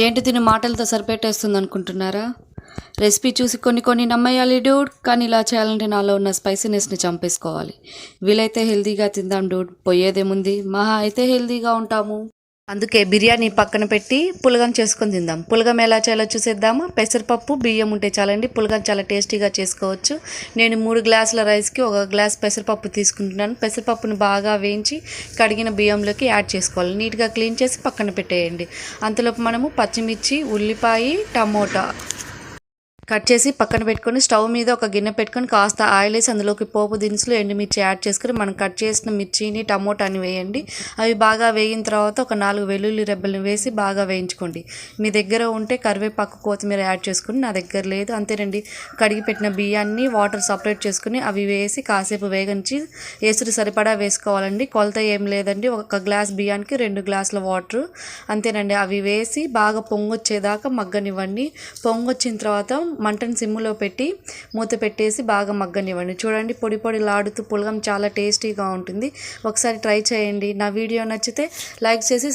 ఏంటి తిని మాటలతో సరిపెట్టేస్తుంది అనుకుంటున్నారా? రెసిపీ చూసి కొన్ని నమ్మేయాలి డూడ్, కానీ ఇలా చేయాలంటే నాలో ఉన్న స్పైసీనెస్ని చంపేసుకోవాలి. వీలైతే హెల్తీగా తిందాం డూడ్, పోయేదేముంది, మహా అయితే హెల్తీగా ఉంటాము. అందుకే బిర్యానీ పక్కన పెట్టి పులగం చేసుకొని తిందాం. పులగం ఎలా చేయాలో చూసేద్దామా? పెసరపప్పు బియ్యం ఉంటే చాలండి, పులగం చాలా టేస్టీగా చేసుకోవచ్చు. నేను 3 గ్లాసుల రైస్కి 1 గ్లాస్ పెసరపప్పు తీసుకుంటున్నాను. పెసరపప్పుని బాగా వేయించి కడిగిన బియ్యంలోకి యాడ్ చేసుకోవాలి. నీట్గా క్లీన్ చేసి పక్కన పెట్టేయండి. అంతలోపు మనము పచ్చిమిర్చి, ఉల్లిపాయ, టమోటా కట్ చేసి పక్కన పెట్టుకొని స్టవ్ మీద ఒక గిన్నె పెట్టుకొని కాస్త ఆయిల్ వేసి అందులోకి పోపు దినుసులు, ఎండుమిర్చి యాడ్ చేసుకొని మనం కట్ చేసిన మిర్చిని, టమోటాని వేయండి. అవి బాగా వేగిన తర్వాత ఒక 4 వెల్లుల్లి రెబ్బలను వేసి బాగా వేయించుకోండి. మీ దగ్గర ఉంటే కరివేపాకు, కొత్తిమీర యాడ్ చేసుకుని, నా దగ్గర లేదు. అంతేనండి. కడిగి పెట్టిన బియ్యాన్ని వాటర్ సపరేట్ చేసుకుని అవి వేసి కాసేపు వేగించి ఎసురు సరిపడా వేసుకోవాలండి. కొలత ఏం లేదండి. 1 గ్లాస్ బియ్యానికి 2 గ్లాసుల వాటర్, అంతేనండి. అవి వేసి బాగా పొంగొచ్చేదాకా మగ్గనివ్వండి. పొంగొచ్చిన తర్వాత మంటను సిమ్ములో పెట్టి మూత పెట్టేసి బాగా మగ్గనివ్వండి. చూడండి, పొడి పొడిలాడుతూ పులగం చాలా టేస్టీగా ఉంటుంది. ఒకసారి ట్రై చేయండి. నా వీడియో నచ్చితే లైక్ చేసి